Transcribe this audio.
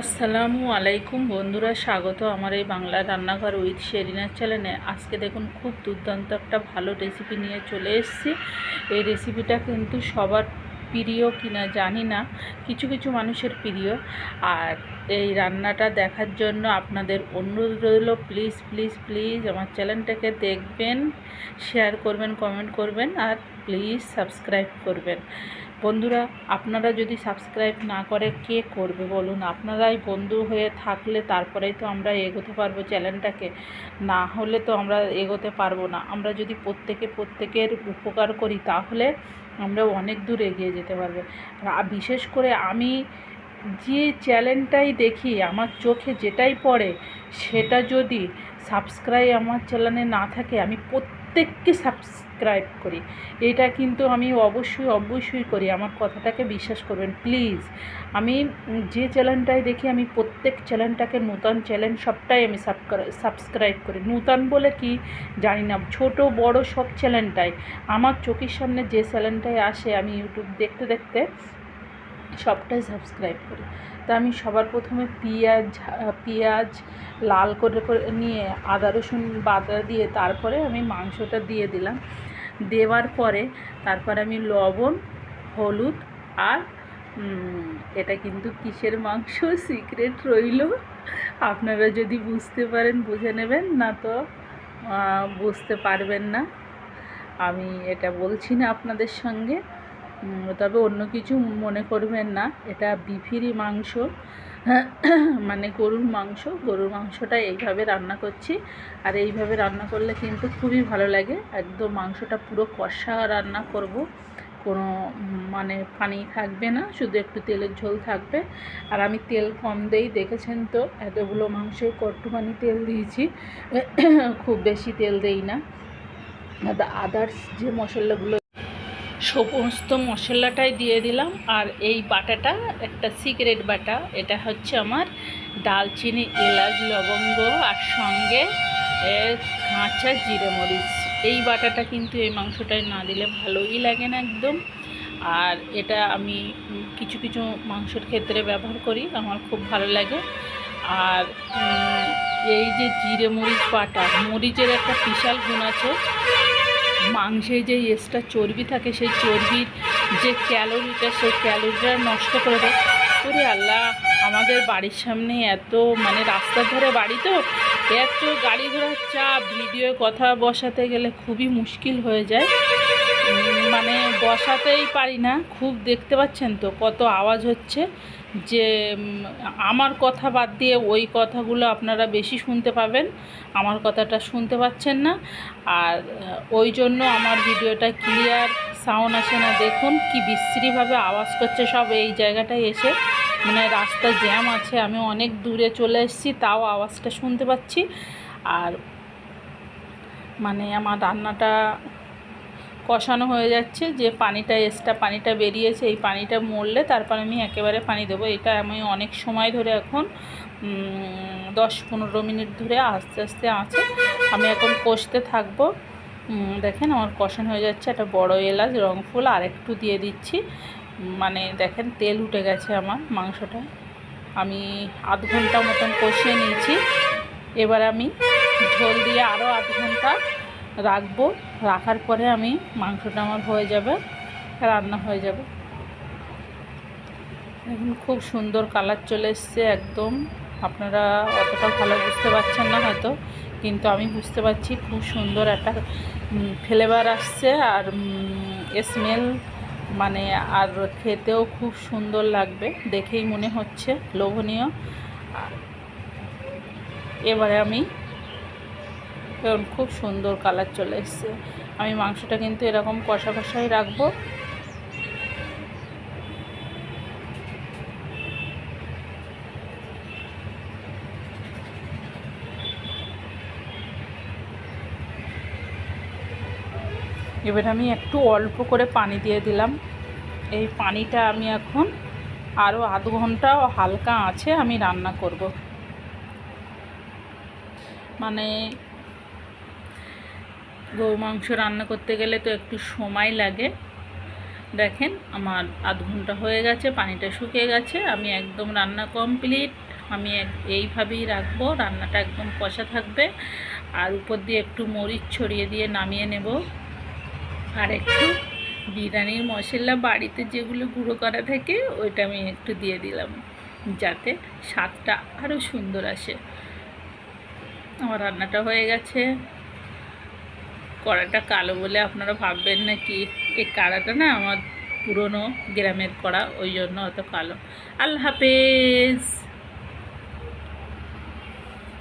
আসসালামু আলাইকুম বন্ধুরা, স্বাগত আমার এই বাংলা রান্নাঘর উইথ শেরিনার চ্যানেলে। আজকে দেখুন খুব দুর্দান্ত একটা ভালো রেসিপি নিয়ে চলে এসেছি। এই রেসিপিটা কিন্তু সবার প্রিয় কিনা জানি না, কিছু কিছু মানুষের প্রিয়। আর এই রান্নাটা দেখার জন্য আপনাদের অনুরোধ রইল, প্লিজ প্লিজ প্লিজ আমার চ্যানেলটাকে দেখবেন, শেয়ার করবেন, কমেন্ট করবেন, আর প্লিজ সাবস্ক্রাইব করবেন। বন্ধুরা, আপনারা যদি সাবস্ক্রাইব না করে কে করবে বলুন? আপনারাই বন্ধু হয়ে থাকলে তারপরেই তো আমরা এগোতে পারবো চ্যানেলটাকে, না হলে তো আমরা এগোতে পারবো না। আমরা যদি প্রত্যেকের উপকার করি তাহলে আমরা অনেক দূর এগিয়ে যেতে পারবো। আর বিশেষ করে আমি যে চ্যানেলটাই দেখি, আমার চোখে যেটাই পড়ে সেটা যদি সাবস্ক্রাইব আমার চ্যানেলে না থাকে, আমি প্রত্যেককে সাবস্ক্রাইব করি। এটা কিন্তু আমি অবশ্যই করি, আমার কথাটাকে বিশ্বাস করবেন প্লিজ। আমি যে চ্যানেলটাই দেখি, আমি প্রত্যেক চ্যানেলটাকে, নূতন চ্যানেল সবটাই আমি সাবস্ক্রাইব করি। নূতন বলে কি জানি না, ছোট বড় সব চ্যানেলটাই আমার চোখের সামনে যে চ্যানেলটাই আসে, আমি ইউটিউব দেখতে দেখতে সবটাই সাবস্ক্রাইব করি। তা আমি সবার প্রথমে পেঁয়াজ লাল করে নিয়ে আদা রসুন বাটা দিয়ে তারপরে আমি মাংসটা দিয়ে দিলাম। দেওয়ার পরে তারপরে আমি লবণ, হলুদ আর এটা কিন্তু কিসের মাংস সিক্রেট রইল, আপনারা যদি বুঝতে পারেন বুঝে নেবেন, না তো বুঝতে পারবেন না। আমি এটা বলছি না আপনাদের সঙ্গে, তবে অন্য কিছু মনে করবেন না। এটা বিফিরি মাংস, মানে গরুর মাংসটা এইভাবে রান্না করছি। আর এইভাবে রান্না করলে কিন্তু খুবই ভালো লাগে। একদম মাংসটা পুরো কষা রান্না করব, কোনো মানে পানি থাকবে না, শুধু একটু তেলের ঝোল থাকবে। আর আমি তেল কম দেই, দেখেছেন তো, এতগুলো মাংসে কট্টুখানি তেল দিয়েছি, খুব বেশি তেল দেই না। আদার্স যে মশলাগুলো, সমস্ত মশলাটাই দিয়ে দিলাম। আর এই বাটাটা একটা সিক্রেট বাটা, এটা হচ্ছে আমার দালচিনি, এলাচ, লবঙ্গ আর সঙ্গে কাঁচা জিরে মরিচ। এই বাটাটা কিন্তু এই মাংসটায় না দিলে ভালোই লাগে না একদম। আর এটা আমি কিছু কিছু মাংসের ক্ষেত্রে ব্যবহার করি, আমার খুব ভালো লাগে। আর এই যে জিরে মরিচ বাটা, মরিচের একটা বিশাল গুণ আছে। মাংসে যে এক্সট্রা চর্বি থাকে, সেই চর্বির যে ক্যালোরিটা, সেই ক্যালোরিটা নষ্ট করে দেয়। ওরে আল্লাহ, আমাদের বাড়ির সামনে এত, মানে রাস্তার ধারে বাড়ি তো, এত গাড়ি ঘোড়ার চাপ, ভিডিও কথা বসাতে গেলে খুবই মুশকিল হয়ে যায়, মানে বসাতেই পারি না। খুব দেখতে পাচ্ছেন তো কত আওয়াজ হচ্ছে, যে আমার কথা বাদ দিয়ে ওই কথাগুলো আপনারা বেশি শুনতে পাবেন, আমার কথাটা শুনতে পাচ্ছেন না। আর ওই জন্য আমার ভিডিওটা ক্লিয়ার সাউন্ড আসে না। দেখুন কি বিশ্রীভাবে আওয়াজ করছে সব এই জায়গাটায় এসে, মানে রাস্তা জ্যাম আছে, আমি অনেক দূরে চলে এসেছি তাও আওয়াজটা শুনতে পাচ্ছি। আর মানে আমার রান্নাটা কষানো হয়ে যাচ্ছে, যে পানিটা এক্সট্রা পানিটা বেরিয়েছে, এই পানিটা মরলে তারপর আমি একেবারে পানি দেবো। এটা আমি অনেক সময় ধরে, এখন 10-15 মিনিট ধরে আস্তে আস্তে আঁচে আমি এখন কষতে থাকবো। দেখেন আমার কষানো হয়ে যাচ্ছে। একটা বড় এলাচ, রংফুল আর একটু দিয়ে দিচ্ছি, মানে দেখেন তেল উঠে গেছে আমার মাংসটা। আমি আধ ঘন্টা মতন কষিয়ে নিয়েছি। এবার আমি ঝোল দিয়ে আরও আধ ঘন্টা রাখবো। রাখার পরে আমি মাংসটা আমার হয়ে যাবে, রান্না হয়ে যাবে। এখন খুব সুন্দর কালার চলে এসছে একদম। আপনারা অতটা ভালো বুঝতে পারছেন না হয়তো, কিন্তু আমি বুঝতে পারছি খুব সুন্দর একটা ফ্লেভার আসছে, আর স্মেল, মানে আর খেতেও খুব সুন্দর লাগবে, দেখেই মনে হচ্ছে লোভনীয়। এবারে আমি, খুব সুন্দর কালার চলে এসছে। আমি মাংসটা কিন্তু এরকম কষা কষাই রাখবো। এবার আমি একটু অল্প করে পানি দিয়ে দিলাম। এই পানিটা আমি এখন আরও আধ ঘন্টা হালকা আঁচে আমি রান্না করব। মানে গরু মাংস রান্না করতে গেলে তো একটু সময় লাগে, দেখেন আমার আধ ঘন্টা হয়ে গেছে, পানিটা শুকিয়ে গেছে, আমি একদম রান্না কমপ্লিট। আমি এইভাবেই রাখবো, রান্নাটা একদম কষা থাকবে। আর উপর দিয়ে একটু মরিচ ছড়িয়ে দিয়ে নামিয়ে নেব। আর একটু বিরিয়ানির মশলা বাড়িতে যেগুলো গুঁড়ো করা থাকে ওইটা আমি একটু দিয়ে দিলাম, যাতে স্বাদটা আরও সুন্দর আসে। আমার রান্নাটা হয়ে গেছে। কড়াটা কালো বলে আপনারা ভাববেন না কি, এই কড়াটা না আমার পুরনো গ্রামের কড়া, ওই জন্য অত কালো। আল্লাহ হাফেজ।